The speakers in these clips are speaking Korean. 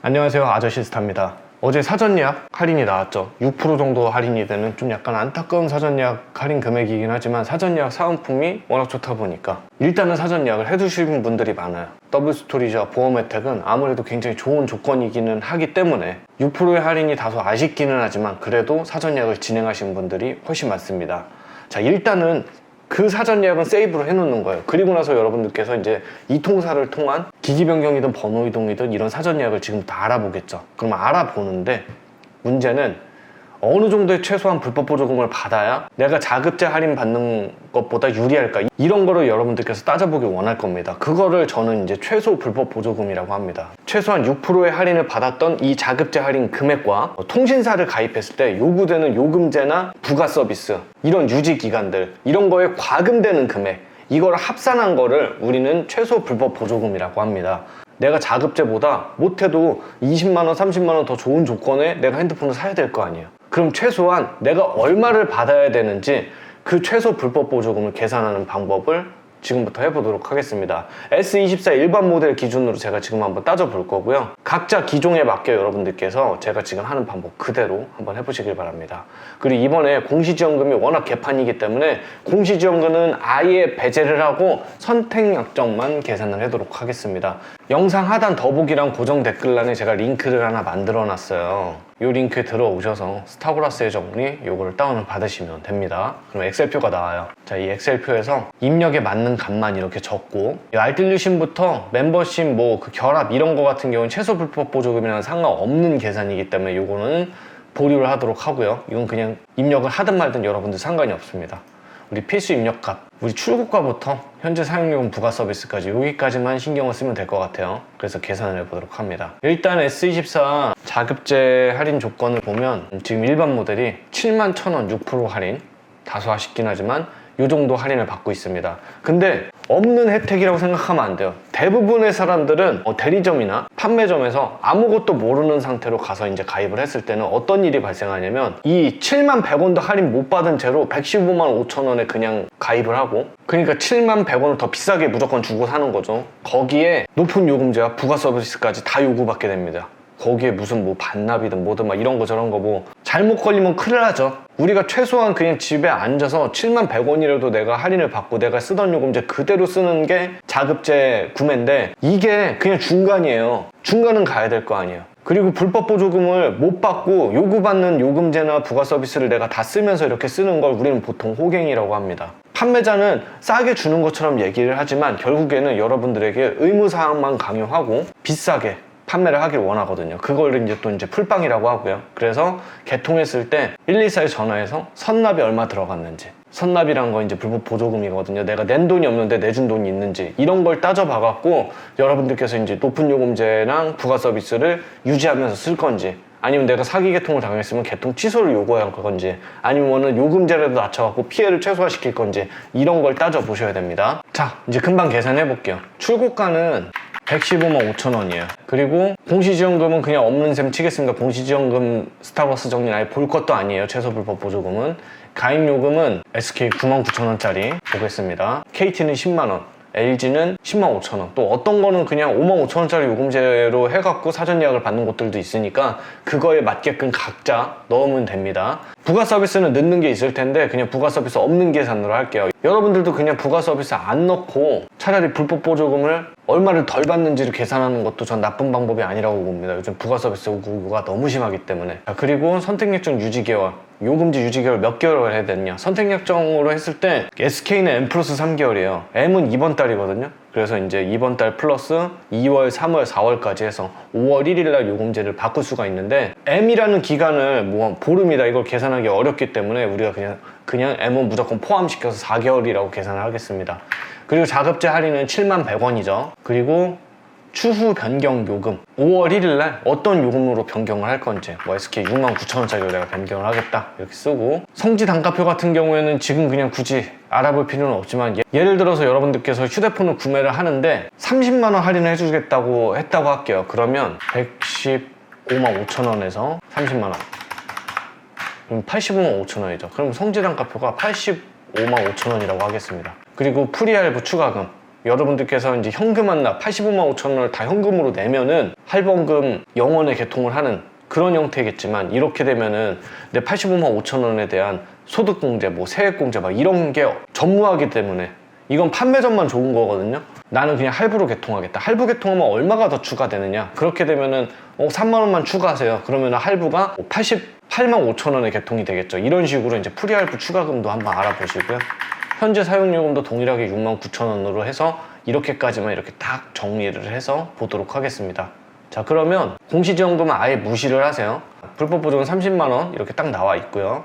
안녕하세요, 아저씨스타입니다. 어제 사전 예약 할인이 나왔죠. 6% 정도 할인이 되는 좀 약간 안타까운 사전 예약 할인 금액이긴 하지만 사전 예약 사은품이 워낙 좋다 보니까 일단은 사전 예약을 해두시는 분들이 많아요. 더블스토리지와 보험 혜택은 아무래도 굉장히 좋은 조건이기는 하기 때문에 6%의 할인이 다소 아쉽기는 하지만 그래도 사전 예약을 진행하신 분들이 훨씬 많습니다. 자, 일단은 그 사전 예약은 세이브로 해놓는 거예요. 그리고 나서 여러분들께서 이제 이 통사를 통한 기기 변경이든 번호 이동이든 이런 사전 예약을 지금부터 알아보겠죠. 그럼 알아보는데 문제는 어느 정도의 최소한 불법 보조금을 받아야 내가 자급제 할인 받는 것보다 유리할까? 이런 거를 여러분들께서 따져보길 원할 겁니다. 그거를 저는 이제 최소 불법 보조금이라고 합니다. 최소한 6%의 할인을 받았던 이 자급제 할인 금액과 통신사를 가입했을 때 요구되는 요금제나 부가 서비스, 이런 유지 기간들, 이런 거에 과금되는 금액, 이걸 합산한 거를 우리는 최소 불법 보조금이라고 합니다. 내가 자급제보다 못해도 20만원, 30만원 더 좋은 조건에 내가 핸드폰을 사야 될 거 아니에요. 그럼 최소한 내가 얼마를 받아야 되는지 그 최소 불법 보조금을 계산하는 방법을 지금부터 해보도록 하겠습니다. S24 일반 모델 기준으로 제가 지금 한번 따져볼 거고요. 각자 기종에 맞게 여러분들께서 제가 지금 하는 방법 그대로 한번 해보시길 바랍니다. 그리고 이번에 공시지원금이 워낙 개판이기 때문에 공시지원금은 아예 배제를 하고 선택약정만 계산을 하도록 하겠습니다. 영상 하단 더보기랑 고정 댓글란에 제가 링크를 하나 만들어 놨어요. 이 링크에 들어오셔서 스타고라스의 정리 요거를 다운을 받으시면 됩니다. 그럼 엑셀표가 나와요. 자, 이 엑셀표에서 입력에 맞는 값만 이렇게 적고 알뜰유심부터 멤버십 뭐 그 결합 이런 거 같은 경우는 최소 불법 보조금이랑 상관없는 계산이기 때문에 요거는 보류를 하도록 하고요. 이건 그냥 입력을 하든 말든 여러분들 상관이 없습니다. 우리 필수 입력값, 우리 출고가부터 현재 사용요금 부가 서비스까지 여기까지만 신경을 쓰면 될 것 같아요. 그래서 계산을 해보도록 합니다. 일단 S24 자급제 할인 조건을 보면 지금 일반 모델이 71,000원 6% 할인, 다소 아쉽긴 하지만 이 정도 할인을 받고 있습니다. 근데 없는 혜택이라고 생각하면 안 돼요. 대부분의 사람들은 대리점이나 판매점에서 아무것도 모르는 상태로 가서 이제 가입을 했을 때는 어떤 일이 발생하냐면 이 71,100원도 할인 못 받은 채로 1,155,000원에 그냥 가입을 하고, 그러니까 71,100원을 더 비싸게 무조건 주고 사는 거죠. 거기에 높은 요금제와 부가 서비스까지 다 요구받게 됩니다. 거기에 무슨 뭐 반납이든 뭐든 막 이런 거 저런 거 뭐 잘못 걸리면 큰일 나죠. 우리가 최소한 그냥 집에 앉아서 71,100원이라도 내가 할인을 받고 내가 쓰던 요금제 그대로 쓰는 게 자급제 구매인데 이게 그냥 중간이에요. 중간은 가야 될 거 아니에요. 그리고 불법 보조금을 못 받고 요구받는 요금제나 부가 서비스를 내가 다 쓰면서 이렇게 쓰는 걸 우리는 보통 호갱이라고 합니다. 판매자는 싸게 주는 것처럼 얘기를 하지만 결국에는 여러분들에게 의무사항만 강요하고 비싸게 판매를 하길 원하거든요. 그걸 이제 또 이제 풀빵이라고 하고요. 그래서 개통했을 때 124에 전화해서 선납이 얼마 들어갔는지, 선납이란 거 이제 불법 보조금이거든요. 내가 낸 돈이 없는데 내준 돈이 있는지 이런 걸 따져봐갖고 여러분들께서 이제 높은 요금제랑 부가 서비스를 유지하면서 쓸 건지, 아니면 내가 사기 개통을 당했으면 개통 취소를 요구할 건지, 아니면은 요금제라도 낮춰갖고 피해를 최소화시킬 건지 이런 걸 따져보셔야 됩니다. 자, 이제 금방 계산해 볼게요. 출고가는 1,155,000원이에요. 그리고 공시지원금은 그냥 없는 셈 치겠습니다. 공시지원금 스타벅스 정리 아예 볼 것도 아니에요. 최소 불법 보조금은. 가입요금은 SK 99,000원짜리 보겠습니다. KT는 10만원, LG는 105,000원, 또 어떤 거는 그냥 55,000원짜리 요금제로 해갖고 사전 예약을 받는 곳들도 있으니까 그거에 맞게끔 각자 넣으면 됩니다. 부가 서비스는 넣는 게 있을 텐데 그냥 부가 서비스 없는 계산으로 할게요. 여러분들도 그냥 부가 서비스 안 넣고 차라리 불법 보조금을 얼마를 덜 받는지를 계산하는 것도 전 나쁜 방법이 아니라고 봅니다. 요즘 부가 서비스 요구가 너무 심하기 때문에. 자, 그리고 선택약정 유지 개월, 요금제 유지 개월 몇 개월을 해야 되느냐. 선택약정으로 했을 때 SK는 M 플러스 3개월이에요. M은 이번 달이거든요. 그래서 이제 이번 달 플러스 2월, 3월, 4월까지 해서 5월 1일 날 요금제를 바꿀 수가 있는데, M이라는 기간을 뭐 보름이다 이걸 계산하기 어렵기 때문에 우리가 그냥 M은 무조건 포함시켜서 4개월이라고 계산을 하겠습니다. 그리고 자급제 할인은 71,100원이죠. 그리고 추후 변경 요금 5월 1일 날 어떤 요금으로 변경을 할 건지, 뭐 SK 69,000원짜리로 내가 변경을 하겠다 이렇게 쓰고, 성지 단가표 같은 경우에는 지금 그냥 굳이 알아볼 필요는 없지만 예를 들어서 여러분들께서 휴대폰을 구매를 하는데 30만원 할인을 해주겠다고 했다고 할게요. 그러면 1,155,000원에서 30만원 그럼 855,000원이죠. 그럼 성지 단가표가 855,000원이라고 하겠습니다. 그리고 프리할부 추가금 여러분들께서 이제 현금 환납 85만 5천 원을 다 현금으로 내면은 할부원금 0원에 개통을 하는 그런 형태겠지만, 이렇게 되면은 내 85만 5천 원에 대한 소득공제, 뭐 세액공제 막 이런 게 전무하기 때문에 이건 판매점만 좋은 거거든요. 나는 그냥 할부로 개통하겠다. 할부 개통하면 얼마가 더 추가되느냐? 그렇게 되면은 3만 원만 추가하세요. 그러면 할부가 88만 5천 원에 개통이 되겠죠. 이런 식으로 이제 프리할부 추가금도 한번 알아보시고요. 현재 사용요금도 동일하게 6만 9천 원으로 해서 이렇게까지만 이렇게 딱 정리를 해서 보도록 하겠습니다. 자, 그러면 공시지원금은 아예 무시를 하세요. 불법 보조금 30만 원 이렇게 딱 나와 있고요.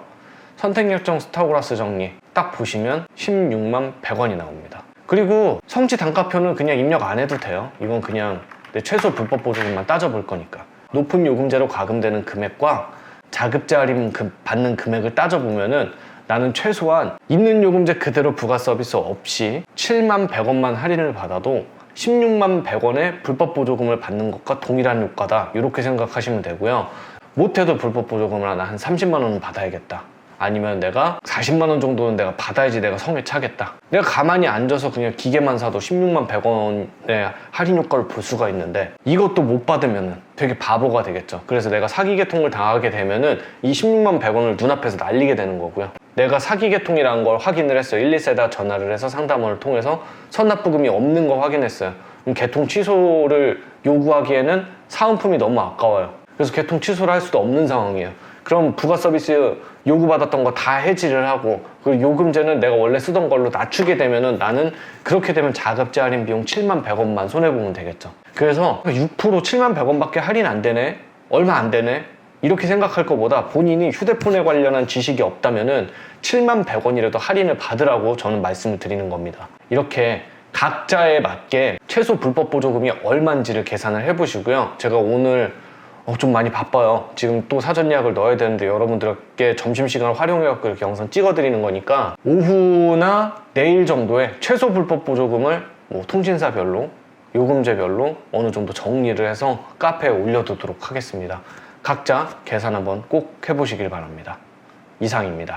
선택약정 스타고라스 정리 딱 보시면 16만 100원이 나옵니다. 그리고 성취 단가표는 그냥 입력 안 해도 돼요. 이건 그냥 내 최소 불법 보조금만 따져볼 거니까. 높은 요금제로 가금되는 금액과 자급제 할인 받는 금액을 따져보면은 나는 최소한 있는 요금제 그대로 부가 서비스 없이 7만 100원만 할인을 받아도 16만 100원의 불법 보조금을 받는 것과 동일한 효과다, 이렇게 생각하시면 되고요. 못해도 불법 보조금을 한 30만 원은 받아야겠다, 아니면 내가 40만 원 정도는 내가 받아야지 내가 성에 차겠다, 내가 가만히 앉아서 그냥 기계만 사도 16만 100원의 할인 효과를 볼 수가 있는데 이것도 못 받으면 되게 바보가 되겠죠. 그래서 내가 사기 개통을 당하게 되면은 이 16만 100원을 눈앞에서 날리게 되는 거고요. 내가 사기 개통이라는 걸 확인을 했어요. 114에다 전화를 해서 상담원을 통해서 선납부금이 없는 거 확인했어요. 그럼 개통 취소를 요구하기에는 사은품이 너무 아까워요. 그래서 개통 취소를 할 수도 없는 상황이에요. 그럼 부가 서비스 요구받았던 거 다 해지를 하고, 그리고 요금제는 내가 원래 쓰던 걸로 낮추게 되면은 나는 그렇게 되면 자급제 할인 비용 7만 100원만 손해보면 되겠죠. 그래서 6% 7만 100원밖에 할인 안 되네? 얼마 안 되네? 이렇게 생각할 것보다 본인이 휴대폰에 관련한 지식이 없다면은 7만 100원이라도 할인을 받으라고 저는 말씀을 드리는 겁니다. 이렇게 각자에 맞게 최소 불법 보조금이 얼마인지를 계산을 해보시고요. 제가 오늘 좀 많이 바빠요. 지금 또 사전 예약을 넣어야 되는데 여러분들께 점심시간을 활용해서 이렇게 영상 찍어드리는 거니까 오후나 내일 정도에 최소 불법 보조금을 뭐 통신사별로, 요금제별로 어느 정도 정리를 해서 카페에 올려두도록 하겠습니다. 각자 계산 한번 꼭 해보시길 바랍니다. 이상입니다.